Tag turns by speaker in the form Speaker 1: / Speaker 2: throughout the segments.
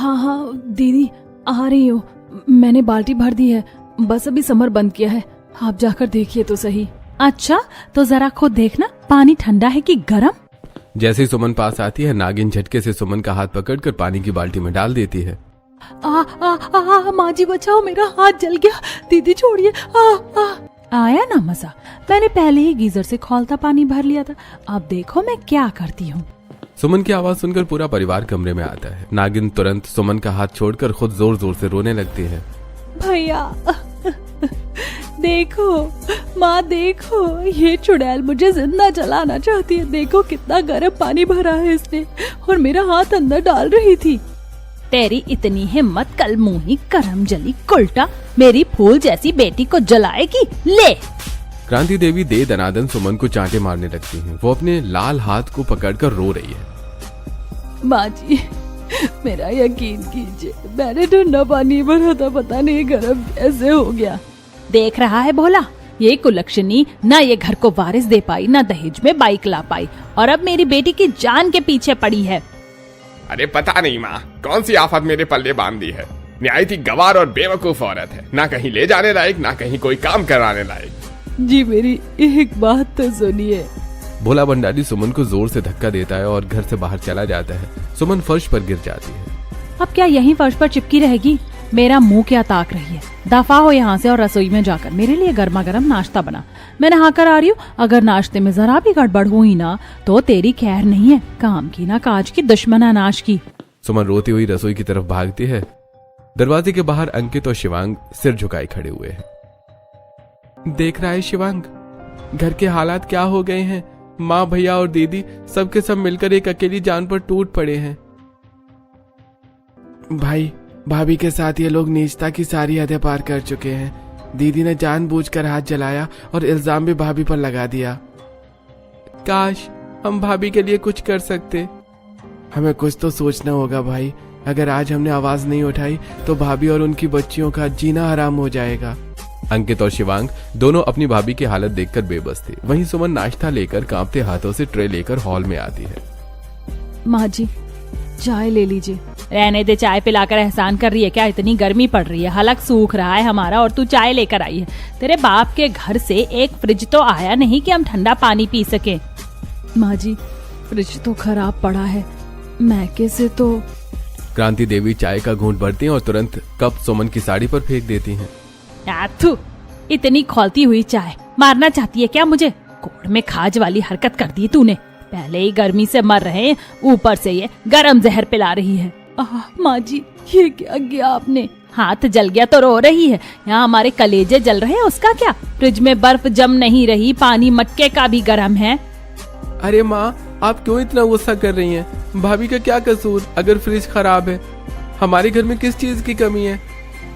Speaker 1: हाँ हाँ दीदी आ रही हूँ, मैंने बाल्टी भर दी है, बस अभी समर बंद किया है, आप जाकर देखिए तो सही।
Speaker 2: अच्छा तो जरा खुद देखना पानी ठंडा है कि गर्म।
Speaker 3: जैसे ही सुमन पास आती है नागिन झटके से सुमन का हाथ पकड़कर पानी की बाल्टी में डाल देती है।
Speaker 1: माँ जी बचाओ, मेरा हाथ जल गया, दीदी छोड़िए।
Speaker 2: आया ना मजा, मैंने पहले ही गीजर से खौलता पानी भर लिया था, अब देखो मैं क्या करती हूँ।
Speaker 3: सुमन की आवाज सुनकर पूरा परिवार कमरे में आता है। नागिन तुरंत सुमन का हाथ छोड़कर खुद जोर जोर से रोने लगती है।
Speaker 1: भैया देखो, माँ देखो, ये चुड़ैल मुझे जिंदा जलाना चाहती है, देखो कितना गर्म पानी भरा है इसने, और मेरा हाथ अंदर डाल रही थी।
Speaker 2: तेरी इतनी हिम्मत, कल मुंही करम जली कुल्टा मेरी फूल जैसी बेटी को जलाएगी, ले।
Speaker 3: क्रांति देवी दे दनादन सुमन को चांटे मारने लगती हैं। वो अपने लाल हाथ को पकड़कर रो रही है।
Speaker 1: माँ जी मेरा यकीन कीजिए, मैंने ठंडा पानी भरा था, पता नहीं गर्म कैसे हो गया।
Speaker 2: देख रहा है भोला, ये कुलक्षणी ना ये घर को वारिस दे पाई, ना दहेज में बाइक ला पाई, और अब मेरी बेटी की जान के पीछे पड़ी है।
Speaker 4: अरे पता नहीं माँ, कौन सी आफत मेरे पल्ले बांध दी है। निहायत ही गवार और बेवकूफ औरत है, ना कहीं ले जाने लायक, ना कहीं कोई काम कराने लायक।
Speaker 1: जी मेरी एक बात तो सुनिए।
Speaker 3: भोला भंडारी सुमन को जोर से धक्का देता है और घर से बाहर चला जाता है। सुमन फर्श पर गिर जाती है।
Speaker 2: अब क्या यहीं फर्श पर चिपकी रहेगी? मेरा मुंह क्या ताक रही है? दफा हो यहाँ से और रसोई में जाकर मेरे लिए गर्मा गर्म नाश्ता बना। मैं नहा कर आ रही हूँ, अगर नाश्ते में जरा भी गड़बड़ हुई ना तो तेरी खैर नहीं है। काम की ना काज की, दुश्मन अनाज की।
Speaker 3: सुमन रोती हुई रसोई की तरफ भागती है। दरवाजे के बाहर अंकित और शिवांग सिर झुकाए खड़े हुए हैं। देख रहा है शिवांग, घर के हालात क्या हो गए हैं। माँ, भैया और दीदी सबके सब मिलकर एक अकेली जान पर टूट पड़े हैं। भाई, भाभी के साथ ये लोग नीचता की सारी हदें पार कर चुके हैं। दीदी ने जानबूझकर हाथ जलाया और इल्जाम भी भाभी पर लगा दिया। काश हम भाभी के लिए कुछ कर सकते। हमें कुछ तो सोचना होगा भाई। अगर आज हमने आवाज नहीं उठाई तो भाभी और उनकी बच्चियों का जीना हराम हो जाएगा। अंकित और शिवांग दोनों अपनी भाभी की हालत देखकर बेबस थे। वहीं सुमन नाश्ता लेकर कांपते हाथों से ट्रे लेकर हॉल में आती है।
Speaker 1: माँ जी चाय ले लीजिए।
Speaker 2: रहने दे, चाय पिलाकर एहसान कर रही है क्या? इतनी गर्मी पड़ रही है, हलक सूख रहा है हमारा और तू चाय लेकर आई है। तेरे बाप के घर से एक फ्रिज तो आया नहीं कि हम ठंडा पानी पी सके।
Speaker 1: माँ जी फ्रिज तो खराब पड़ा है, मैके से तो।
Speaker 3: क्रांति देवी चाय का घूंट भरती हैं और तुरंत कप सुमन की साड़ी पर फेंक देती हैं।
Speaker 2: थू, इतनी खौलती हुई चाय, मारना चाहती है क्या मुझे? कोड़ में खाज वाली हरकत कर दी तूने। पहले ही गर्मी से मर रहे हैं, ऊपर से ये गरम जहर पिला रही है।
Speaker 1: माँ जी ये क्या किया आपने?
Speaker 2: हाथ जल गया तो रो रही है, यहाँ हमारे कलेजे जल रहे हैं उसका क्या? फ्रिज में बर्फ जम नहीं रही, पानी मटके का भी गर्म है।
Speaker 3: अरे माँ, आप क्यों इतना गुस्सा कर रही हैं? भाभी का क्या कसूर? अगर फ्रिज खराब है, हमारे घर में किस चीज की कमी है?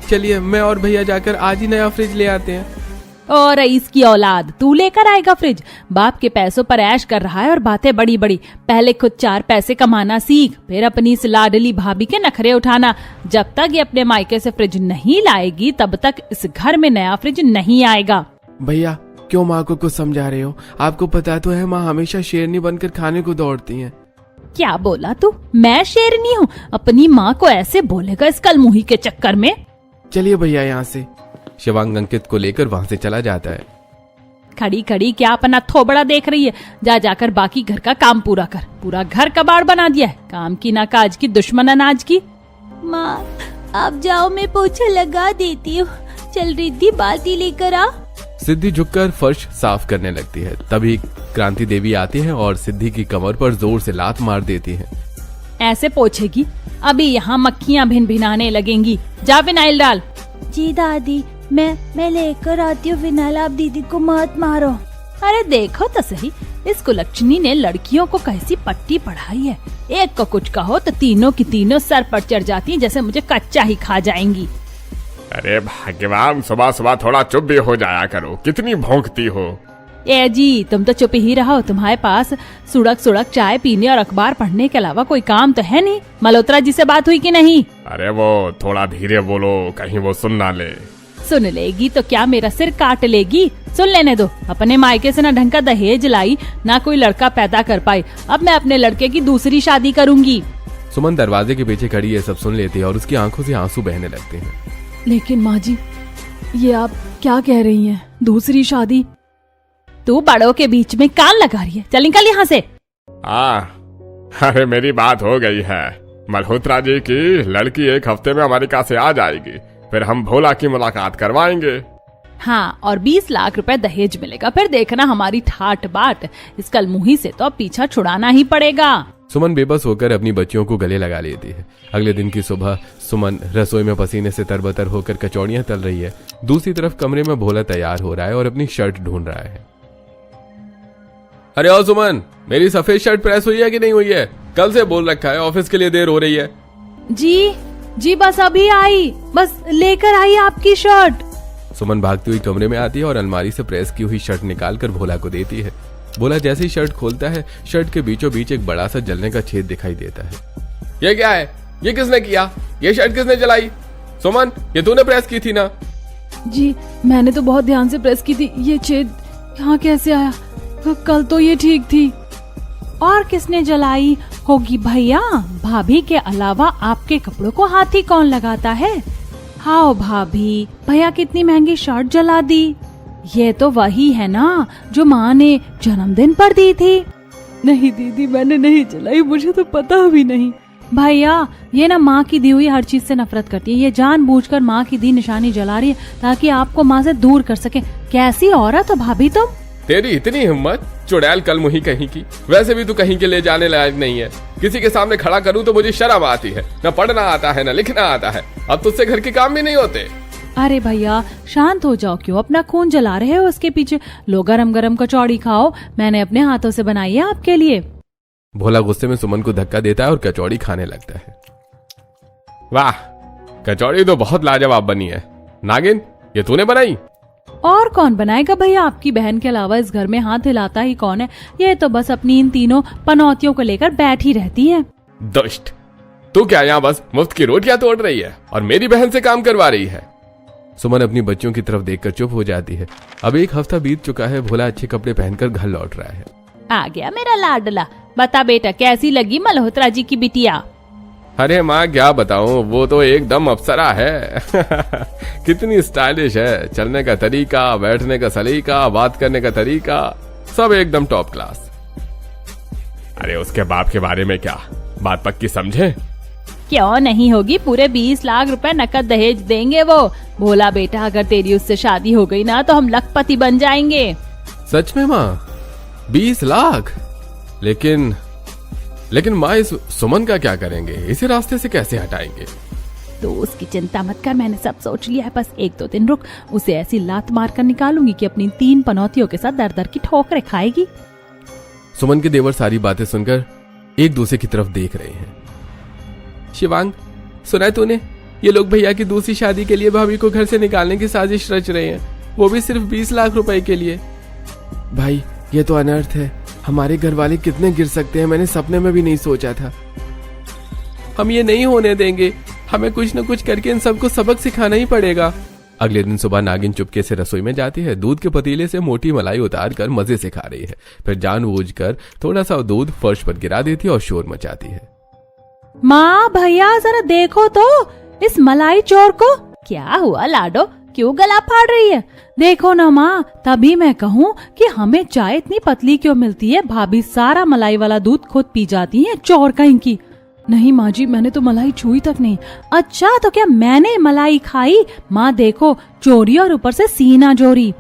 Speaker 3: चलिए मैं और भैया जाकर आज ही नया फ्रिज ले आते हैं।
Speaker 2: और रईस की औलाद, तू लेकर आएगा फ्रिज? बाप के पैसों पर ऐश कर रहा है और बातें बड़ी बड़ी। पहले खुद 4 पैसे कमाना सीख, फिर अपनी इस लाडली भाभी के नखरे उठाना। जब तक ये अपने मायके से फ्रिज नहीं लाएगी तब तक इस घर में नया फ्रिज नहीं आएगा।
Speaker 3: भैया क्यों माँ को कुछ समझा रहे हो? आपको पता तो है माँ हमेशा शेरनी बनकर खाने को दौड़ती हैं।
Speaker 2: क्या बोला तू? मैं शेरनी हूँ? अपनी माँ को ऐसे बोलेगा इस कलमुही के चक्कर में?
Speaker 3: चलिए भैया यहाँ से। शिवांग अंकित को लेकर वहाँ से चला जाता है।
Speaker 2: खड़ी खड़ी क्या अपना थोबड़ा देख रही है? जा जाकर बाकी घर का काम पूरा कर। पूरा घर कबाड़ बना दिया है, काम की ना काज की, दुश्मन अनाज की।
Speaker 1: माँ आप जाओ, मैं पोछा लगा देती हूँ। चल रिद्धि बाल्टी लेकर आ।
Speaker 3: सिद्धि झुककर फर्श साफ करने लगती है। तभी क्रांति देवी आती है और सिद्धि की कमर पर जोर से लात मार देती है।
Speaker 2: ऐसे पोछेगी? अभी यहाँ मक्खियाँ भिन भिनाने लगेंगी। जा विनाइल डाल।
Speaker 1: जी दादी, मैं लेकर आती हूँ विनाइल, आप दीदी को मत मारो।
Speaker 2: अरे देखो तो सही, इस कुलक्षणी ने लड़कियों को कैसी पट्टी पढ़ाई है। एक को कुछ कहो तो तीनों की तीनों सर पर चढ़ जाती हैं, जैसे मुझे कच्चा ही खा जाएंगी।
Speaker 4: अरे भाग्यवान, सुबह सुबह थोड़ा चुप भी हो जाया करो, कितनी भौंकती हो।
Speaker 2: ए जी, तुम तो चुप ही रहो। तुम्हारे पास सुड़क सुड़क चाय पीने और अखबार पढ़ने के अलावा कोई काम तो है नहीं। मल्होत्रा जी से बात हुई कि नहीं?
Speaker 4: अरे वो थोड़ा धीरे बोलो, कहीं वो सुन ना ले।
Speaker 2: सुन लेगी तो क्या मेरा सिर काट लेगी? सुन लेने दो। अपने मायके से ना ढंग का दहेज लाई, ना कोई लड़का पैदा कर पाई। अब मैं अपने लड़के की दूसरी शादी करूंगी।
Speaker 3: सुमन दरवाजे के पीछे खड़ी ये सब सुन लेती है और उसकी आंखों से आंसू बहने लगते हैं।
Speaker 1: लेकिन माँ जी, ये आप क्या कह रही हैं? दूसरी शादी?
Speaker 2: तू बड़ों के बीच में कान लगा रही है, चल निकल यहाँ से।
Speaker 4: अरे मेरी बात हो गई है। मल्होत्रा जी की लड़की 1 हफ्ते में अमेरिका से आ जाएगी, फिर हम भोला की मुलाकात करवाएंगे।
Speaker 2: हाँ, और 20 लाख रुपए दहेज मिलेगा, फिर देखना हमारी ठाट बाट। इस कलमुही से तो अब पीछा छुड़ाना ही पड़ेगा।
Speaker 3: सुमन बेबस होकर अपनी बच्चियों को गले लगा लेती है। अगले दिन की सुबह सुमन रसोई में पसीने से तरबतर होकर कचौड़ियां तल रही है। दूसरी तरफ कमरे में भोला तैयार हो रहा है और अपनी शर्ट ढूंढ रहा है। अरे ओ सुमन, मेरी सफेद शर्ट प्रेस हुई है कि नहीं हुई है? कल से बोल रखा है, ऑफिस के लिए देर हो रही है।
Speaker 2: जी बस अभी आई, बस लेकर आई आपकी शर्ट।
Speaker 3: सुमन भागती हुई कमरे में आती है और अलमारी से प्रेस की हुई शर्ट निकालकर भोला को देती है। भोला जैसे ही शर्ट खोलता है, शर्ट के बीचों बीच एक बड़ा सा जलने का छेद दिखाई देता है। ये क्या है? ये किसने किया? ये शर्ट किसने जलाई? सुमन, ये तूने प्रेस की थी ना?
Speaker 1: जी, मैंने तो बहुत ध्यान से प्रेस की थी। ये छेद यहाँ कैसे आया? कल तो ये ठीक थी।
Speaker 2: और किसने जलाई होगी भैया? भाभी के अलावा आपके कपड़ों को हाथ ही कौन लगाता है? हाँ भाभी, भैया कितनी महंगी शर्ट जला दी। ये तो वही है ना जो माँ ने जन्मदिन पर दी थी।
Speaker 1: नहीं दीदी, मैंने नहीं जलाई, मुझे तो पता भी नहीं।
Speaker 2: भैया, ये ना माँ की दी हुई हर चीज से नफरत करती है। ये जानबूझकर माँ की दी निशानी जला रही है ताकि आपको माँ से दूर कर सके। कैसी औरत हो भाभी तुम?
Speaker 4: तेरी इतनी हिम्मत, चुड़ैल कलमुही कहीं की। वैसे भी तू कहीं के ले जाने लायक नहीं है। किसी के सामने खड़ा करूं तो मुझे शर्म आती है। न पढ़ना आता है, न लिखना आता है। अब तुझसे घर के काम भी नहीं होते।
Speaker 2: अरे भैया शांत हो जाओ, क्यों अपना खून जला रहे हो उसके पीछे? लो गरम गरम कचौड़ी खाओ, मैंने अपने हाथों से बनाई है आपके लिए।
Speaker 3: भोला गुस्से में सुमन को धक्का देता है और कचौड़ी खाने लगता है।
Speaker 4: वाह, कचौड़ी तो बहुत लाजवाब बनी है। नागिन, ये तूने बनाई?
Speaker 2: और कौन बनाएगा भैया? आपकी बहन के अलावा इस घर में हाथ हिलाता ही कौन है? ये तो बस अपनी इन तीनों पनौतियों को लेकर बैठी रहती है।
Speaker 4: दुष्ट, तू क्या यहाँ बस मुफ्त की रोटियां तोड़ रही है और मेरी बहन से काम करवा रही है?
Speaker 3: सुमन अपनी बच्चियों की तरफ देखकर चुप हो जाती है। अब 1 हफ्ता बीत चुका है। भोला अच्छे कपड़े पहनकर घर लौट रहा है।
Speaker 2: आ गया मेरा लाडला। बता बेटा, कैसी लगी मल्होत्रा जी की बिटिया?
Speaker 4: अरे माँ, क्या बताऊं, वो तो एकदम अप्सरा है। कितनी स्टाइलिश है। चलने का तरीका, बैठने का सलीका, बात करने का तरीका, सब एकदम टॉप क्लास। अरे उसके बाप के बारे में क्या बात पक्की समझे?
Speaker 2: क्यों नहीं होगी? पूरे 20 लाख रुपए नकद दहेज देंगे वो। भोला बेटा, अगर तेरी उससे शादी हो गई ना तो हम लखपति बन जाएंगे।
Speaker 3: सच में माँ? 20 लाख? लेकिन माँ, इस सुमन का क्या करेंगे? इसी रास्ते से कैसे हटाएंगे?
Speaker 2: तो उसकी चिंता मत कर, मैंने सब सोच लिया है। बस 1-2 दिन रुक, उसे ऐसी लात मार कर निकालूंगी कि अपनी 3 पनौतियों के साथ दर दर की ठोकरें खाएगी।
Speaker 3: सुमन के देवर सारी बातें सुनकर एक दूसरे की तरफ देख रहे हैं। शिवांग, सुना है तूने? ये लोग भैया की दूसरी शादी के लिए भाभी को घर से निकालने की साजिश रच रहे हैं, वो भी सिर्फ 20 लाख रुपए के लिए। भाई, ये तो अनर्थ है। हमारे घर वाले कितने गिर सकते हैं, मैंने सपने में भी नहीं सोचा था। हम ये नहीं होने देंगे। हमें कुछ न कुछ करके इन सबको सबक सिखाना ही पड़ेगा। अगले दिन सुबह नागिन चुपके से रसोई में जाती है। दूध के पतीले से मोटी मलाई उतार कर मजे से खा रही है। फिर जानबूझकर थोड़ा सा दूध फर्श पर गिरा देती है और शोर मचाती है।
Speaker 2: माँ, भैया जरा देखो तो इस मलाई चोर को। क्या हुआ लाडो, क्यों गला फाड़ रही है? देखो ना माँ, तभी मैं कहूँ कि हमें चाय इतनी पतली क्यों मिलती है? भाभी सारा मलाई वाला दूध खुद पी जाती है, चोर कहीं की।
Speaker 1: नहीं माँ जी, मैंने तो मलाई छुई तक नहीं।
Speaker 2: अच्छा, तो क्या मैंने मलाई खाई? माँ देखो, चोरी और ऊपर से सीना जोरी।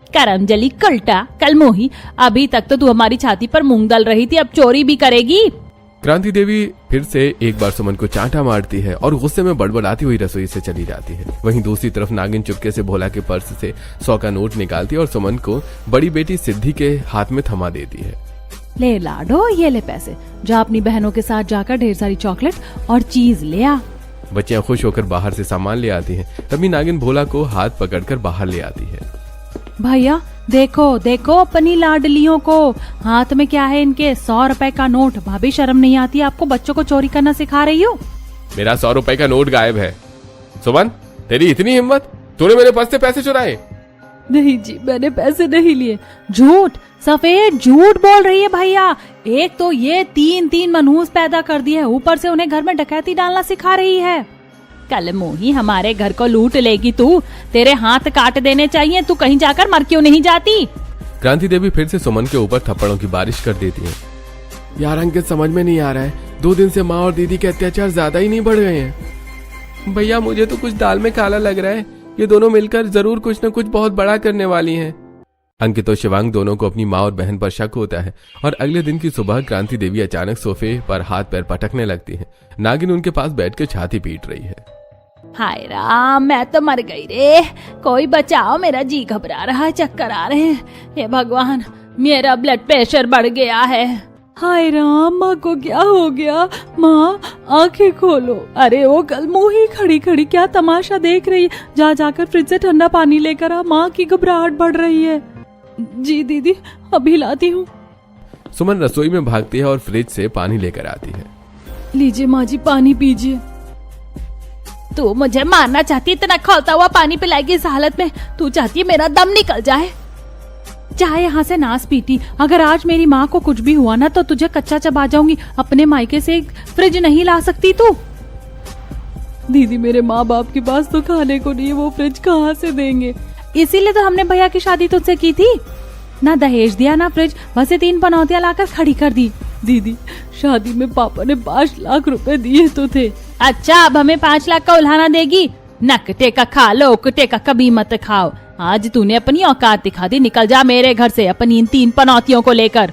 Speaker 2: करमजली कल्टा कलमोही, अभी तक तो तू हमारी छाती पर मूंग दल रही थी, अब चोरी भी करेगी?
Speaker 3: क्रांति देवी फिर से एक बार सुमन को चांटा मारती है और गुस्से में बड़बड़ाती हुई रसोई से चली जाती है। वहीं दूसरी तरफ नागिन चुपके से भोला के पर्स से 100 का नोट निकालती है और सुमन को बड़ी बेटी सिद्धि के हाथ में थमा देती है।
Speaker 2: ले लाडो, ये ले पैसे, जा अपनी बहनों के साथ जाकर ढेर सारी चॉकलेट और चीज ले आ।
Speaker 3: बच्चियां खुश होकर बाहर से सामान ले आती हैं। तभी नागिन भोला को हाथ पकड़कर बाहर ले आती है।
Speaker 2: भैया देखो देखो अपनी लाडलियों को, हाथ में क्या है इनके? 100 रुपए का नोट। भाभी शर्म नहीं आती आपको? बच्चों को चोरी करना सिखा रही हो?
Speaker 4: मेरा 100 रुपए का नोट गायब है। सुमन, तेरी इतनी हिम्मत, तूने मेरे पर्स से पैसे चुराए?
Speaker 1: नहीं जी, मैंने पैसे नहीं लिए।
Speaker 2: झूठ, सफेद झूठ बोल रही है भैया। एक तो ये 3 मनहूस पैदा कर दिए, ऊपर से उन्हें घर में डकैती डालना सिखा रही है। कल मुही हमारे घर को लूट लेगी तू, तेरे हाथ काट देने चाहिए। तू कहीं जाकर मर क्यों नहीं जाती?
Speaker 4: क्रांति देवी फिर से सुमन के ऊपर थप्पड़ों की बारिश कर देती है।
Speaker 3: यार अंकित, समझ में नहीं आ रहा है, 2 दिन से माँ और दीदी के अत्याचार ज्यादा ही नहीं बढ़ गए हैं।
Speaker 4: भैया मुझे तो कुछ दाल में काला लग रहा है, ये दोनों मिलकर जरूर कुछ न कुछ बहुत बड़ा करने वाली हैं। अंकित और शिवांग दोनों को अपनी माँ और बहन पर शक होता है और अगले दिन की सुबह क्रांति देवी अचानक सोफे पर हाथ पैर पटकने लगती है। नागिन उनके पास बैठकर छाती पीट रही है।
Speaker 2: हाय राम, मैं तो मर गई रे, कोई बचाओ, मेरा जी घबरा रहा है, चक्कर आ रहे हैं। हे भगवान, मेरा ब्लड प्रेशर बढ़ गया है।
Speaker 1: हाय राम, माँ को क्या हो गया? माँ आंखें खोलो। अरे वो कल मुही खड़ी खड़ी क्या तमाशा देख रही है? जाकर फ्रिज से ठंडा पानी लेकर आ, माँ की घबराहट बढ़ रही है। जी दीदी, अभी लाती हूँ।
Speaker 4: सुमन रसोई में भागती है और फ्रिज से पानी लेकर आती है।
Speaker 1: लीजिए माँ जी, पानी पीजिए।
Speaker 2: तू मुझे मारना चाहती, इतना खौलता हुआ पानी पिलाएगी इस हालत में? तू चाहती है मेरा दम निकल जाए? चाहे यहाँ से नास पीटी, अगर आज मेरी माँ को कुछ भी हुआ ना तो तुझे कच्चा चबा जाऊंगी। अपने मायके से एक फ्रिज नहीं ला सकती तू?
Speaker 1: दीदी, मेरे माँ बाप के पास तो खाने को नहीं है, वो फ्रिज कहाँ से देंगे?
Speaker 2: इसीलिए तो हमने भैया की शादी तुझसे की थी। ना दहेज दिया ना फ्रिज, बस 3 पनौतियां लाकर खड़ी कर दी।
Speaker 1: दीदी, शादी में पापा ने 5 लाख रुपए दिए तो थे।
Speaker 2: अच्छा, अब हमें 5 लाख का उल्हाना देगी? नकटे का खा लो, उकटे का कभी मत खाओ। आज तूने अपनी औकात दिखा दी, निकल जा मेरे घर से अपनी इन 3 पनौतियों को लेकर।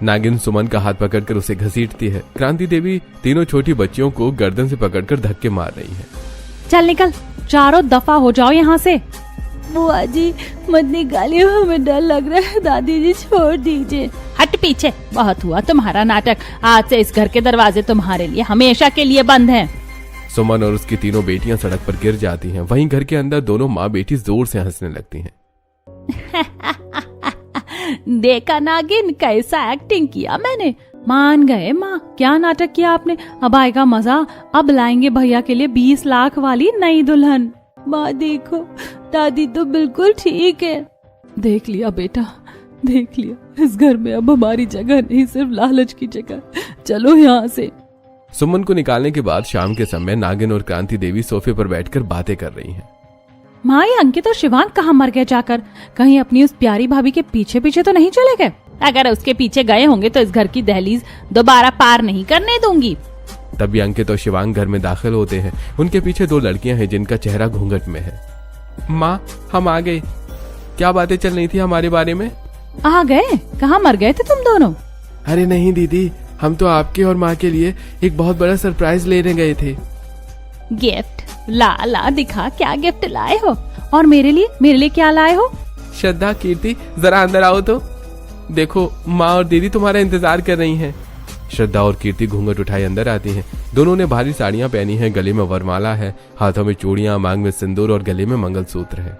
Speaker 4: नागिन सुमन का हाथ पकड़कर उसे घसीटती है। क्रांति देवी तीनों छोटी बच्चियों को गर्दन से पकड़कर धक्के मार रही है।
Speaker 2: चल निकल, चारों दफा हो जाओ यहाँ से।
Speaker 1: बुआ जी मत निकालिए, हमें डर लग रहा है। दादी जी छोड़ दीजिए।
Speaker 2: हट पीछे, बहुत हुआ तुम्हारा नाटक। आज से इस घर के दरवाजे तुम्हारे लिए हमेशा के लिए बंद हैं।
Speaker 4: सुमन और उसकी तीनों बेटियां सड़क पर गिर जाती हैं। वहीं घर के अंदर दोनों माँ बेटी जोर से हंसने लगती हैं।
Speaker 2: देखा नागिन, कैसा एक्टिंग किया मैंने। मान गए माँ, क्या नाटक किया आपने। अब आएगा मजा, अब लाएंगे भैया के लिए 20 लाख वाली नई दुल्हन।
Speaker 1: माँ देखो, दादी तो बिल्कुल ठीक है। देख लिया बेटा, देख लिया, इस घर में अब हमारी जगह नहीं, सिर्फ लालच की जगह। चलो यहाँ से।
Speaker 4: सुमन को निकालने के बाद शाम के समय नागिन और क्रांति देवी सोफे पर बैठकर बातें कर रही हैं।
Speaker 2: माँ, ये अंकित और शिवांग कहाँ मर गए जाकर? कहीं अपनी उस प्यारी भाभी के पीछे पीछे तो नहीं चले गए? अगर उसके पीछे गए होंगे तो इस घर की दहलीज दोबारा पार नहीं करने दूंगी।
Speaker 4: तभी अंकित और शिवांग घर में दाखिल होते हैं। उनके पीछे 2 लड़कियां हैं जिनका चेहरा घूंघट में है।
Speaker 3: माँ, हम आ गए। क्या बातें चल रही थी हमारे बारे में?
Speaker 2: आ गए? कहाँ मर गए थे तुम दोनों?
Speaker 3: अरे नहीं दीदी, हम तो आपके और माँ के लिए एक बहुत बड़ा सरप्राइज लेने गए थे।
Speaker 2: गिफ्ट? ला दिखा, क्या गिफ्ट लाए हो? और मेरे लिए क्या लाए हो?
Speaker 3: श्रद्धा, कीर्ति, जरा अंदर आओ तो। देखो, माँ और दीदी तुम्हारा इंतजार कर रही हैं।
Speaker 4: श्रद्धा और कीर्ति घूंघट उठाए अंदर आती हैं। दोनों ने भारी साड़ियां पहनी हैं, गले में वरमाला है, हाथों में चूड़ियां, मांग में सिंदूर और गले में मंगलसूत्र है।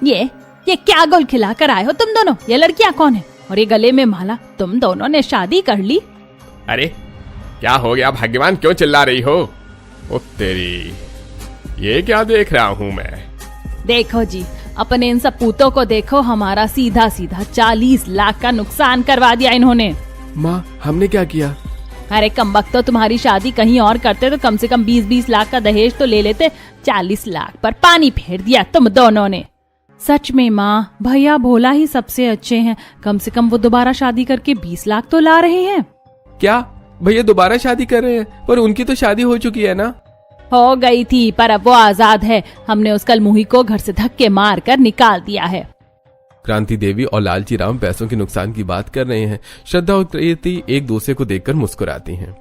Speaker 2: ये क्या गोल खिला कर आए हो तुम दोनों? ये लड़कियां कौन है और ये गले में माला? तुम दोनों ने शादी कर ली?
Speaker 4: अरे क्या हो गया भाग्यवान, क्यों चिल्ला रही हो? ओ तेरी, ये क्या देख रहा हूँ मैं?
Speaker 2: देखो जी, अपने इन सपूतों को देखो, हमारा सीधा 40 लाख का नुकसान करवा दिया इन्होंने।
Speaker 3: माँ, हमने क्या किया?
Speaker 2: अरे कमबख्त, तो तुम्हारी शादी कहीं और करते तो कम से कम 20-20 लाख का दहेज तो ले लेते। 40 लाख पर पानी फेर दिया तुम दोनों ने। सच में माँ, भैया भोला ही सबसे अच्छे हैं। कम से कम वो दोबारा शादी करके 20 लाख तो ला रहे हैं।
Speaker 3: क्या भैया दोबारा शादी कर रहे हैं? पर उनकी तो शादी हो चुकी है ना।
Speaker 2: हो गई थी, पर अब वो आजाद है। हमने उस कल मुही को घर से धक्के मार कर निकाल दिया है।
Speaker 4: क्रांति देवी और लालची राम पैसों के नुकसान की बात कर रहे हैं। श्रद्धा और कीर्ति एक दूसरे को देखकर मुस्कुराती हैं।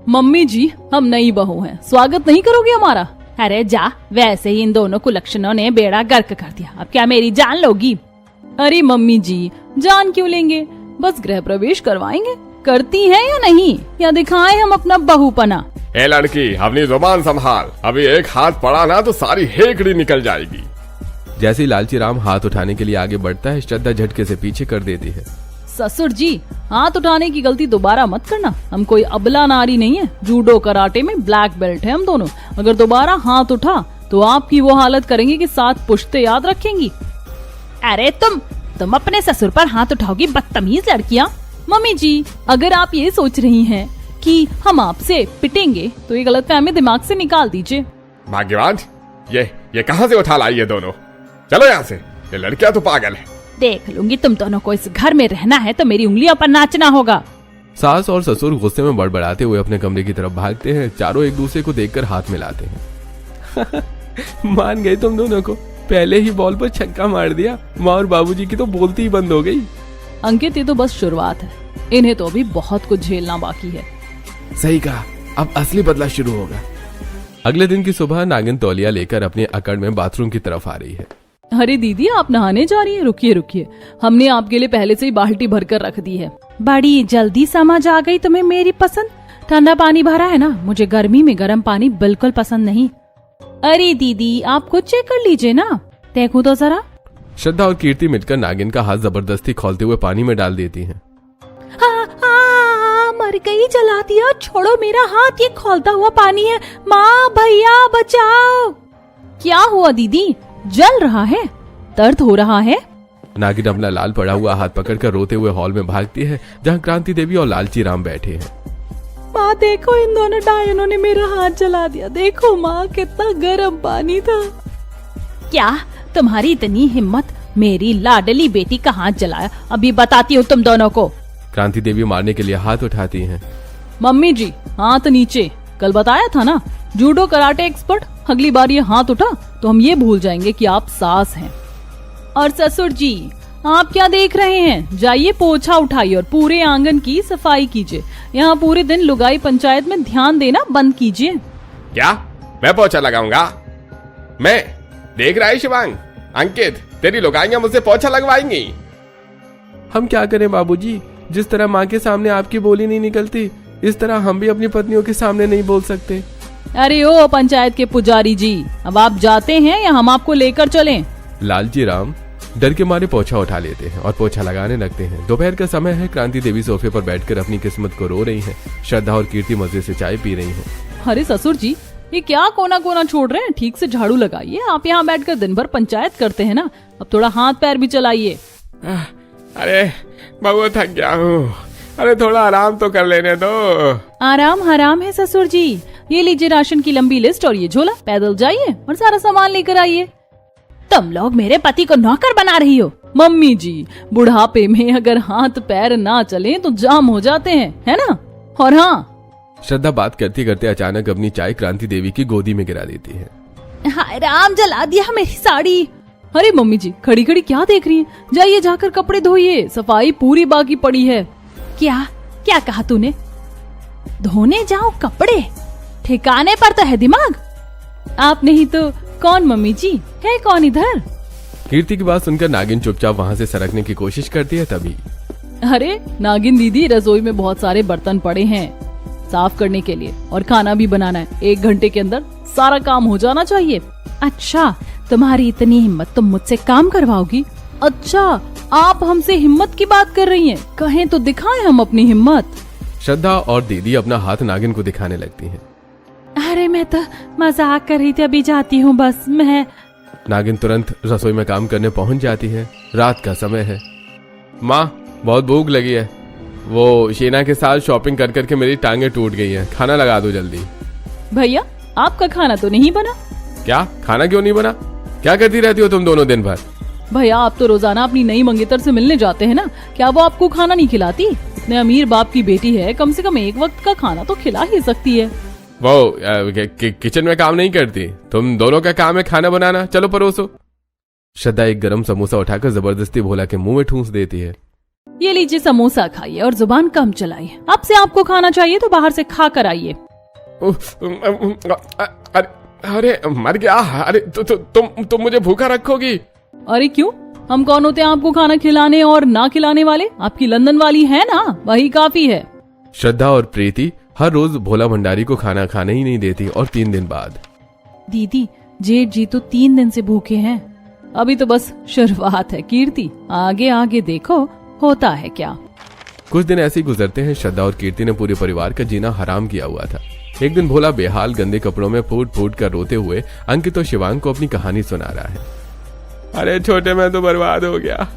Speaker 1: मम्मी जी, हम नई बहू हैं, स्वागत नहीं करोगे हमारा?
Speaker 2: अरे जा, वैसे ही इन दोनों कुलक्षणों ने बेड़ा गर्क कर दिया, अब क्या मेरी जान लोगी?
Speaker 1: अरे मम्मी जी, जान क्यों लेंगे, बस गृह प्रवेश करवाएंगे। करती हैं या नहीं, या दिखाएं हम अपना बहूपना?
Speaker 4: ए लड़की, अपनी जुबान संभाल, अभी एक हाथ पड़ा ना तो सारी हेकड़ी निकल जाएगी। जैसे ही लालची राम हाथ उठाने के लिए आगे बढ़ता है, श्रद्धा झटके से पीछे कर देती है।
Speaker 1: ससुर जी, हाथ उठाने की गलती दोबारा मत करना। हम कोई अबला नारी नहीं है, जूडो कराटे में ब्लैक बेल्ट है हम दोनों। अगर दोबारा हाथ उठा तो आपकी वो हालत करेंगे कि 7 पुश्ते याद रखेंगी।
Speaker 2: अरे तुम अपने ससुर पर हाथ उठाओगी, बदतमीज लड़कियां।
Speaker 1: मम्मी जी, अगर आप ये सोच रही हैं कि हम आपसे पिटेंगे तो ये गलतफहमी दिमाग से निकाल दीजिए।
Speaker 4: भाग्यवान, ये कहां से उठा लाई ये दोनों? चलो यहाँ से, ये लड़कियां तो पागल है।
Speaker 2: देख लूंगी, तुम दोनों को इस घर में रहना है तो मेरी उंगलियों पर नाचना होगा।
Speaker 4: सास और ससुर गुस्से में बड़बड़ाते हुए अपने कमरे की तरफ भागते हैं। चारों एक दूसरे को देखकर हाथ मिलाते हैं।
Speaker 3: मान गए तुम दोनों को, पहले ही बॉल पर छक्का मार दिया। माँ और बाबूजी की तो बोलती ही बंद हो गई।
Speaker 1: अंकित, ये तो बस शुरुआत है, इन्हें तो अभी बहुत कुछ झेलना बाकी है।
Speaker 3: सही कहा, अब असली बदला शुरू होगा।
Speaker 4: अगले दिन की सुबह नागिन तौलिया लेकर अपने अकड़ में बाथरूम की तरफ आ रही है।
Speaker 1: अरे दीदी, आप नहाने जा रही हैं? रुकिए, हमने आपके लिए पहले से ही बाल्टी भरकर रख दी है।
Speaker 2: बड़ी जल्दी समझ आ गई तुम्हें मेरी पसंद। ठंडा पानी भरा है ना, मुझे गर्मी में गर्म पानी बिल्कुल पसंद नहीं। अरे दीदी, आप खुद चेक कर लीजिए ना, देखो तो जरा।
Speaker 4: श्रद्धा और कीर्ति मिलकर नागिन का हाथ जबरदस्ती खोलते हुए पानी में डाल देती हैं।
Speaker 2: मर गई, जला दिया, छोड़ो मेरा हाथ, ये खोलता हुआ पानी है। माँ भैया बचाओ। क्या हुआ दीदी, जल रहा है? दर्द हो रहा है?
Speaker 4: नागिन अपना लाल पड़ा हुआ हाथ पकड़कर रोते हुए हॉल में भागती है, जहाँ क्रांति देवी और लालची राम बैठे हैं।
Speaker 1: माँ देखो, इन दोनों डायनों ने मेरा हाथ जला दिया। देखो माँ, कितना गर्म पानी था।
Speaker 2: क्या तुम्हारी इतनी हिम्मत, मेरी लाडली बेटी का हाथ जलाया? अभी बताती हूँ तुम दोनों को।
Speaker 4: क्रांति देवी मारने के लिए हाथ उठाती हैं।
Speaker 1: मम्मी जी, हाथ नीचे। कल बताया था ना, जूडो कराटे एक्सपर्ट। अगली बार ये हाथ उठा तो हम ये भूल जाएंगे कि आप सास हैं। और ससुर जी, आप क्या देख रहे हैं? जाइए पोछा उठाइए और पूरे आंगन की सफाई कीजिए। यहाँ पूरे दिन लुगाई पंचायत में ध्यान देना बंद कीजिए।
Speaker 4: क्या मैं पोछा लगाऊंगा? मैं देख रहा है शिवांग, अंकित, तेरी लुगाइयां मुझसे पोछा लगवाएंगी।
Speaker 3: हम क्या करें बाबूजी, जिस तरह माँ के सामने आपकी बोली नहीं निकलती, इस तरह हम भी अपनी पत्नियों के सामने नहीं बोल सकते।
Speaker 1: अरे ओ पंचायत के पुजारी जी, अब आप जाते हैं या हम आपको लेकर चलें?
Speaker 4: लालची राम डर के मारे पोछा उठा लेते हैं और पोछा लगाने लगते हैं। दोपहर का समय है। क्रांति देवी सोफे पर बैठकर अपनी किस्मत को रो रही हैं। श्रद्धा और कीर्ति मजे से चाय पी रही हैं।
Speaker 1: अरे ससुर जी, ये क्या कोना कोना छोड़ रहे हैं? ठीक से झाड़ू लगाइए। आप यहाँ बैठकर दिन भर पंचायत करते हैं ना, अब थोड़ा हाथ पैर भी चलाइए।
Speaker 4: अरे बहुत थक गया हूँ, अरे थोड़ा आराम तो कर लेने दो।
Speaker 1: आराम हराम है ससुर जी। ये लीजिए राशन की लंबी लिस्ट और ये झोला, पैदल जाइए और सारा सामान लेकर आइए।
Speaker 2: तुम लोग मेरे पति को नौकर बना रही हो।
Speaker 1: मम्मी जी, बुढ़ापे में अगर हाथ पैर ना चले तो जाम हो जाते हैं, है ना? और हाँ,
Speaker 4: श्रद्धा बात करते करते अचानक अपनी चाय क्रांति देवी की गोदी में गिरा देती है।
Speaker 2: हाय राम, जला दिया मेरी साड़ी।
Speaker 1: अरे मम्मी जी, खड़ी खड़ी क्या देख रही हैं? जाइए जाकर कपड़े धोइए, सफाई पूरी बाकी पड़ी है।
Speaker 2: क्या कहा तूने? धोने जाओ कपड़े? ठिकाने पर तो है दिमाग?
Speaker 1: आप नहीं तो कौन मम्मी जी? है कौन इधर?
Speaker 4: कीर्ति की बात सुनकर नागिन चुपचाप वहाँ से सरकने की कोशिश करती है। तभी
Speaker 1: अरे नागिन दीदी, रसोई में बहुत सारे बर्तन पड़े हैं साफ करने के लिए और खाना भी बनाना है। 1 घंटे के अंदर सारा काम हो जाना चाहिए।
Speaker 2: अच्छा, तुम्हारी इतनी हिम्मत, तुम मुझसे काम करवाओगी?
Speaker 1: अच्छा, आप हमसे हिम्मत की बात कर रही हैं? कहें तो दिखाएं हम अपनी हिम्मत।
Speaker 4: श्रद्धा और दीदी अपना हाथ नागिन को दिखाने लगती हैं।
Speaker 2: अरे मैं तो मजाक कर रही थी, अभी जाती हूँ बस मैं।
Speaker 4: नागिन तुरंत रसोई में काम करने पहुंच जाती है। रात का समय है। माँ, बहुत भूख लगी है। वो शीना के साथ शॉपिंग कर करके मेरी टांगे टूट गई हैं। खाना लगा दो जल्दी।
Speaker 1: भैया, आपका खाना तो नहीं बना?
Speaker 4: क्या खाना क्यों नहीं बना? क्या करती रहती हो तुम दोनों दिन भर?
Speaker 1: भैया, आप तो रोजाना अपनी नई मंगेतर से मिलने जाते हैं ना, क्या वो आपको खाना नहीं खिलाती? इतने अमीर बाप की बेटी है, कम से कम एक वक्त का खाना तो खिला ही सकती है।
Speaker 4: वो किचन में काम नहीं करती? तुम दोनों का काम है खाना बनाना। चलो परोसो। श्रद्धा एक गरम समोसा उठाकर जबरदस्ती भोला के मुंह में ठूंस देती है।
Speaker 1: ये लीजिए समोसा खाइए और जुबान कम चलाइए। अब से आपको खाना चाहिए तो बाहर से खा कर आइए।
Speaker 4: अरे मर गया। अरे तुम मुझे भूखा रखोगी?
Speaker 1: अरे क्यों? हम कौन होते हैं आपको खाना खिलाने और ना खिलाने वाले? आपकी लंदन वाली है ना, वही काफी है।
Speaker 4: श्रद्धा और प्रीति हर रोज भोला भंडारी को खाना खाने ही नहीं देती। और 3 दिन बाद
Speaker 1: दीदी, जेठ जी तो 3 दिन से भूखे हैं। अभी तो बस शुरुआत है कीर्ति, आगे आगे देखो होता है क्या।
Speaker 4: कुछ दिन ऐसे ही गुजरते हैं। श्रद्धा और कीर्ति ने पूरे परिवार का जीना हराम किया हुआ था। एक दिन भोला बेहाल गंदे कपड़ों में फूट फूट कर रोते हुए अंकित और शिवांग को अपनी कहानी सुना रहा है। अरे छोटे, मैं तो बर्बाद हो गया।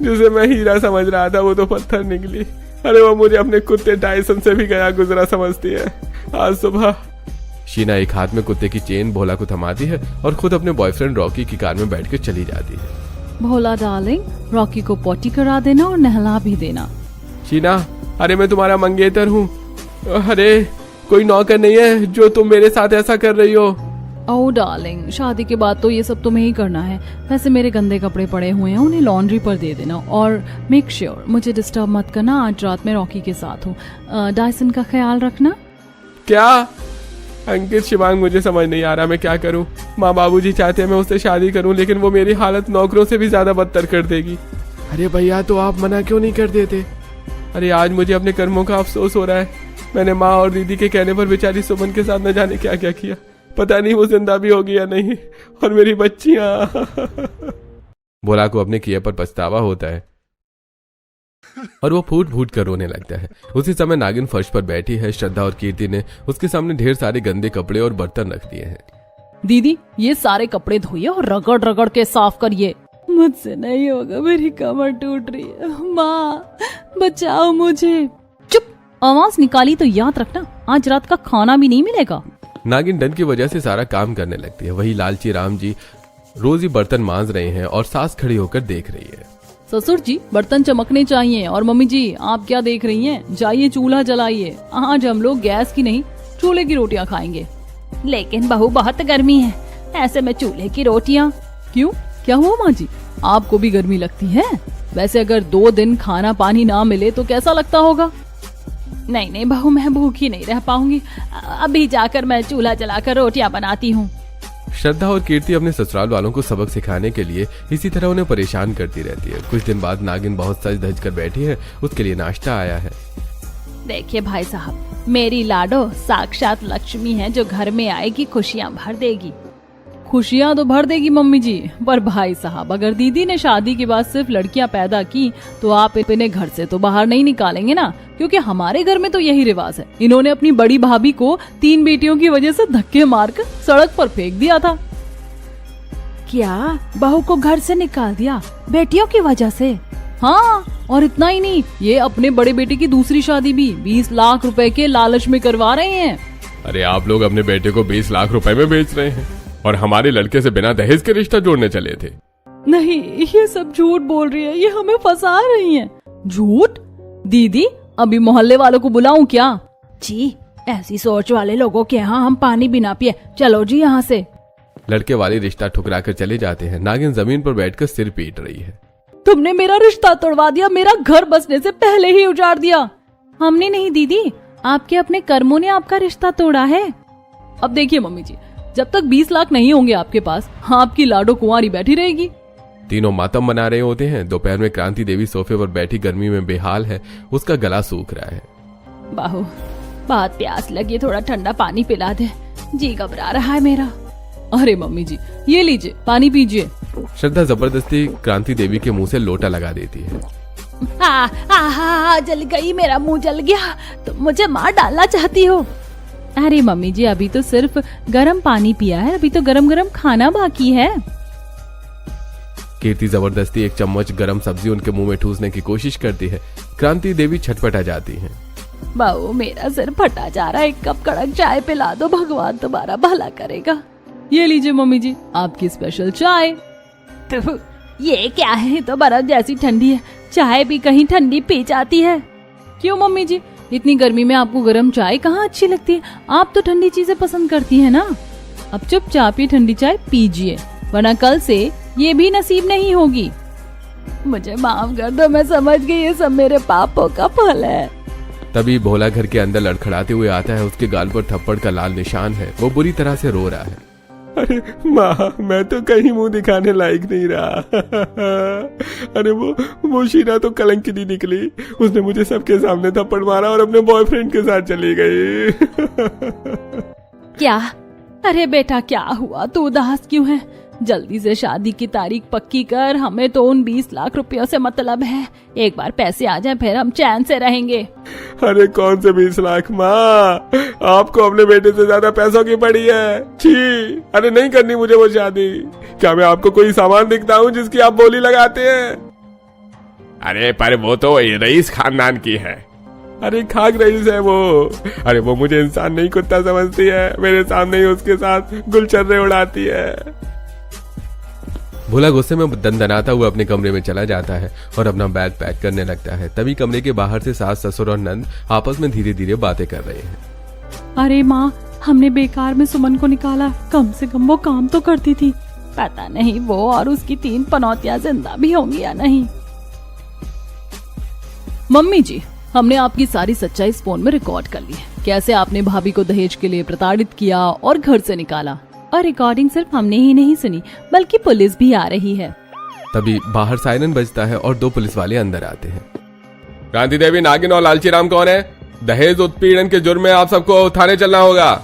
Speaker 4: जिसे मैं हीरा समझ रहा था वो तो पत्थर निकली। अरे वो मुझे अपने कुत्ते टाइसन से भी गया गुजरा समझती है। आज सुबह शीना एक हाथ में कुत्ते की चेन भोला को थमाती है और खुद अपने बॉयफ्रेंड रॉकी की कार में बैठ कर चली जाती है।
Speaker 1: भोला डार्लिंग, रॉकी को पॉटी करा देना और नहला भी देना।
Speaker 4: शीना, अरे मैं तुम्हारा मंगेतर हूँ। अरे कोई नौकर नहीं है जो तुम मेरे साथ ऐसा कर रही हो।
Speaker 1: ओह डार्लिंग, शादी के बाद तो ये सब तुम्हें ही करना है। वैसे मेरे गंदे कपड़े पड़े हुए हैं, उन्हें लॉन्ड्री पर दे देना और मेक श्योर मुझे डिस्टर्ब मत करना। आज रात में रॉकी के साथ हूँ। डायसन का ख्याल रखना।
Speaker 4: क्या? अंकित, शिवांग, मुझे समझ नहीं आ रहा मैं क्या करूं। माँ बाबूजी चाहते हैं मैं उससे शादी करूं, लेकिन वो मेरी हालत नौकरों से भी ज्यादा बदतर कर देगी।
Speaker 3: अरे भैया, तो आप मना क्यों नहीं कर देते?
Speaker 4: अरे आज मुझे अपने कर्मों का अफसोस हो रहा है। मैंने माँ और दीदी के कहने पर बेचारी सुमन के साथ न जाने क्या क्या किया। पता नहीं वो जिंदा भी होगी या नहीं। और मेरी बच्चियां। भोला को अपने किए पर पछतावा होता है और वो फूट फूट कर रोने लगता है। उसी समय नागिन फर्श पर बैठी है। श्रद्धा और कीर्ति ने उसके सामने ढेर सारे गंदे कपड़े और बर्तन रख दिए हैं।
Speaker 1: दीदी, ये सारे कपड़े धोइए और रगड़ रगड़ के साफ करिए। मुझसे नहीं होगा, मेरी कमर टूट रही है। माँ बचाओ मुझे।
Speaker 2: चुप, आवाज निकाली तो याद रखना आज रात का खाना भी नहीं मिलेगा।
Speaker 4: नागिन डर की वजह से सारा काम करने लगती है। वही लालची राम जी रोज ही बर्तन मांज रहे हैं और सास खड़ी होकर देख रही है।
Speaker 1: ससुर जी, बर्तन चमकने चाहिए। और मम्मी जी, आप क्या देख रही हैं? जाइए चूल्हा जलाइए। आज हम लोग गैस की नहीं चूल्हे की रोटियां खाएंगे।
Speaker 2: लेकिन बहू बहुत गर्मी है, ऐसे में चूल्हे की रोटियां।
Speaker 1: क्यों, क्या हुआ माँ जी? आपको भी गर्मी लगती है? वैसे अगर 2 दिन खाना पानी ना मिले तो कैसा लगता होगा?
Speaker 2: नहीं नहीं बहू, मैं भूखी नहीं रह पाऊंगी। अभी जाकर मैं चूल्हा जलाकर रोटियां बनाती हूँ।
Speaker 4: श्रद्धा और कीर्ति अपने ससुराल वालों को सबक सिखाने के लिए इसी तरह उन्हें परेशान करती रहती है। कुछ दिन बाद नागिन बहुत सज धज कर बैठी है। उसके लिए नाश्ता आया है।
Speaker 2: देखिए भाई साहब, मेरी लाडो साक्षात लक्ष्मी है जो घर में आएगी खुशियां भर देगी।
Speaker 1: खुशियां तो भर देगी मम्मी जी, पर भाई साहब अगर दीदी ने शादी के बाद सिर्फ लड़कियां पैदा की तो आप इन्हें घर से तो बाहर नहीं निकालेंगे ना, क्योंकि हमारे घर में तो यही रिवाज है। इन्होंने अपनी बड़ी भाभी को 3 बेटियों की वजह से धक्के मारकर सड़क पर फेंक दिया था।
Speaker 2: क्या बहू को घर से निकाल दिया बेटियों की वजह से?
Speaker 1: हाँ, और इतना ही नहीं, ये अपने बड़े बेटे की दूसरी शादी भी 20 लाख रुपए के लालच में करवा रहे हैं।
Speaker 4: अरे आप लोग अपने बेटे को 20 लाख रुपए में बेच रहे हैं और हमारे लड़के से बिना दहेज के रिश्ता जोड़ने चले थे।
Speaker 1: नहीं, ये सब झूठ बोल रही है, ये हमें फंसा रही है। झूठ? दीदी, अभी मोहल्ले वालों को बुलाऊं क्या?
Speaker 2: जी, ऐसी सोच वाले लोगों के यहाँ हम पानी भी ना पिए। चलो जी यहाँ से।
Speaker 4: लड़के वाले रिश्ता ठुकरा कर चले जाते हैं। नागिन जमीन पर बैठकर सिर पीट रही है।
Speaker 1: तुमने मेरा रिश्ता तोड़वा दिया, मेरा घर बसने से पहले ही उजाड़ दिया।
Speaker 2: हमने नहीं दीदी, आपके अपने कर्मों ने आपका रिश्ता तोड़ा है।
Speaker 1: अब देखिए मम्मी जी, जब तक 20 लाख नहीं होंगे आपके पास, आपकी लाडो कुंवारी बैठी रहेगी।
Speaker 4: तीनों मातम मना रहे होते हैं। दोपहर में क्रांति देवी सोफे पर बैठी गर्मी में बेहाल है। उसका गला सूख रहा है।
Speaker 2: बाहू, बहुत प्यास लगी, थोड़ा ठंडा पानी पिला दे, जी घबरा रहा है मेरा।
Speaker 1: अरे मम्मी जी, ये लीजिए पानी पीजिए।
Speaker 4: श्रद्धा जबरदस्ती क्रांति देवी के मुंह से लोटा लगा देती है।
Speaker 2: जल गई, मेरा मुंह जल गया। तुम मुझे मार डालना चाहती हो?
Speaker 1: अरे मम्मी जी, अभी तो सिर्फ गर्म पानी पिया है, अभी तो गरम गरम खाना बाकी है।
Speaker 4: कीर्ति जबरदस्ती एक चम्मच गरम सब्जी उनके मुंह में ठूसने की कोशिश करती है। क्रांति देवी छटपटा जाती हैं।
Speaker 2: बहू, मेरा सिर फटा जा रहा है, 1 कप कड़क चाय पिला दो, भगवान तुम्हारा भला करेगा।
Speaker 1: ये लीजिए मम्मी जी, आपकी स्पेशल चाय।
Speaker 2: तो ये क्या है? तो बर्फ जैसी ठंडी है, चाय भी कहीं ठंडी पी जाती है।
Speaker 1: क्यों मम्मी जी, इतनी गर्मी में आपको गरम चाय कहाँ अच्छी लगती है? आप तो ठंडी चीजें पसंद करती है ना। अब चुपचाप ये ठंडी चाय पीजिए, वरना कल से ये भी नसीब नहीं होगी।
Speaker 2: मुझे माफ कर दो, मैं समझ गई ये सब मेरे पापों का फल है।
Speaker 4: तभी भोला घर के अंदर लड़खड़ाते हुए आता है। उसके गाल पर थप्पड़ का लाल निशान है। वो बुरी तरह से रो रहा है। अरे माँ, मैं तो कहीं मुंह दिखाने लायक नहीं रहा। अरे वो शीना तो कलंकिनी निकली। उसने मुझे सबके सामने थप्पड़ मारा और अपने बॉयफ्रेंड के साथ चली गई।
Speaker 2: क्या?
Speaker 1: अरे बेटा, क्या हुआ? तू उदास क्यों है? जल्दी से शादी की तारीख पक्की कर, हमें तो उन 20 लाख रुपयों से मतलब है। एक बार पैसे आ जाए फिर हम चैन से रहेंगे।
Speaker 4: अरे कौन से 20 लाख माँ? आपको अपने बेटे से ज्यादा पैसों की पड़ी है। छी, अरे नहीं करनी मुझे वो शादी। क्या मैं आपको कोई सामान दिखता हूँ जिसकी आप बोली लगाते हैं? अरे पर वो तो रईस खानदान की है। अरे खाक रईस है वो। अरे वो मुझे इंसान नहीं कुत्ता समझती है, मेरे सामने ही उसके साथ गुलछर्रे उड़ाती है। भोला गुस्से में दंदनाता हुआ अपने कमरे में चला जाता है और अपना बैग पैक करने लगता है। तभी कमरे के बाहर से सास, ससुर और नंद आपस में धीरे धीरे बातें कर रहे हैं।
Speaker 1: अरे माँ, हमने बेकार में सुमन को निकाला, कम से कम वो काम तो करती थी। पता नहीं वो और उसकी 3 पनौतियां जिंदा भी होंगी या नहीं।
Speaker 2: मम्मी जी, हमने आपकी सारी सच्चाई इस फोन में रिकॉर्ड कर ली है। कैसे आपने भाभी को दहेज के लिए प्रताड़ित किया और घर से निकाला।
Speaker 1: और रिकॉर्डिंग सिर्फ हमने ही नहीं सुनी, बल्कि पुलिस भी आ रही है।
Speaker 4: तभी बाहर सायरन बजता है और 2 पुलिस वाले अंदर आते हैं। क्रांति देवी, नागिन और लालची राम कौन है? दहेज उत्पीड़न के जुर्म में आप सबको थाने चलना होगा।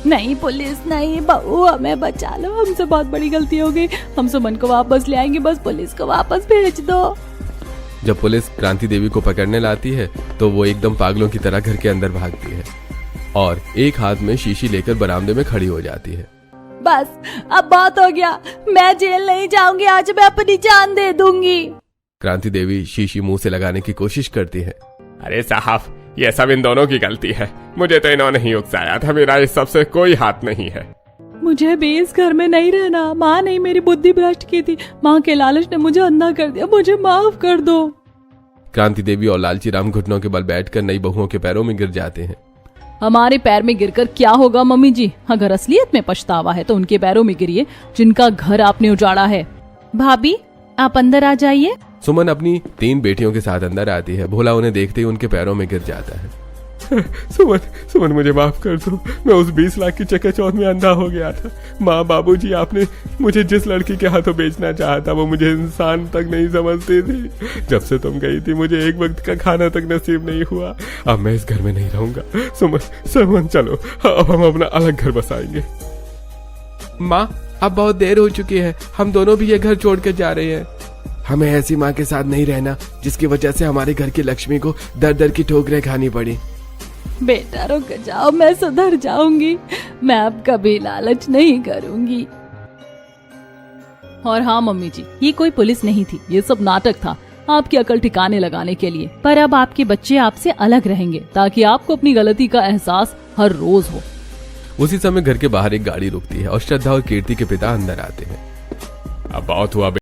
Speaker 1: नहीं पुलिस नहीं, बहू हमें बचा लो, हमसे बहुत बड़ी गलती हो गई। हम सुमन को वापस ले आएंगे, बस पुलिस को वापस भेज दो।
Speaker 4: जब पुलिस क्रांति देवी को पकड़ने लाती है तो वो एकदम पागलों की तरह घर के अंदर भागती है और एक हाथ में शीशी लेकर बरामदे में खड़ी हो जाती है।
Speaker 1: बस अब बहुत हो गया, मैं जेल नहीं जाऊंगी, आज मैं अपनी जान दे दूंगी।
Speaker 4: क्रांति देवी शीशी मुंह से लगाने की कोशिश करती है। अरे साहब, ये सब इन दोनों की गलती है, मुझे तो इन्होंने ही उकसाया था, मेरा इस सबसे कोई हाथ नहीं है।
Speaker 1: मुझे भी इस घर में नहीं रहना, माँ ने मेरी बुद्धि भ्रष्ट की थी, माँ के लालच ने मुझे अंधा कर दिया, मुझे माफ कर दो।
Speaker 4: क्रांति देवी और लालची राम घुटनों के बल बैठकर नई बहुओं के पैरों में गिर जाते हैं।
Speaker 2: हमारे पैर में गिरकर क्या होगा मम्मी जी? अगर असलियत में पछतावा है तो उनके पैरों में गिरिए जिनका घर आपने उजाड़ा है।
Speaker 1: भाभी आप अंदर आ जाइए।
Speaker 4: सुमन अपनी 3 बेटियों के साथ अंदर आती है। भोला उन्हें देखते ही उनके पैरों में गिर जाता है। सुमन मुझे माफ कर दो, मैं उस 20 लाख की चकाचौंध में अंधा हो गया था। माँ, बाबूजी, आपने मुझे जिस लड़की के हाथों बेचना चाहा था वो मुझे इंसान तक नहीं समझती थी। जब से तुम गई थी मुझे एक वक्त का खाना तक नसीब नहीं हुआ। अब मैं इस घर में नहीं रहूंगा। सुमन चलो, अब हम अपना अलग घर बसाएंगे।
Speaker 3: माँ, अब बहुत देर हो चुकी है, हम दोनों भी ये घर छोड़कर जा रहे हैं। हमें ऐसी माँ के साथ नहीं रहना जिसकी वजह से हमारे घर की लक्ष्मी को दर दर की ठोकरें खानी पड़ी।
Speaker 1: बेटा रुक जाओ, मैं सुधर जाऊंगी, मैं अब कभी लालच नहीं करूंगी।
Speaker 2: और हाँ मम्मी जी, ये कोई पुलिस नहीं थी, ये सब नाटक था आपकी अकल ठिकाने लगाने के लिए।
Speaker 1: पर अब आपके बच्चे आपसे अलग रहेंगे ताकि आपको अपनी गलती का एहसास हर रोज हो।
Speaker 4: उसी समय घर के बाहर एक गाड़ी रुकती है और श्रद्धा और कीर्ति के पिता अंदर आते हैं। अब बहुत हुआ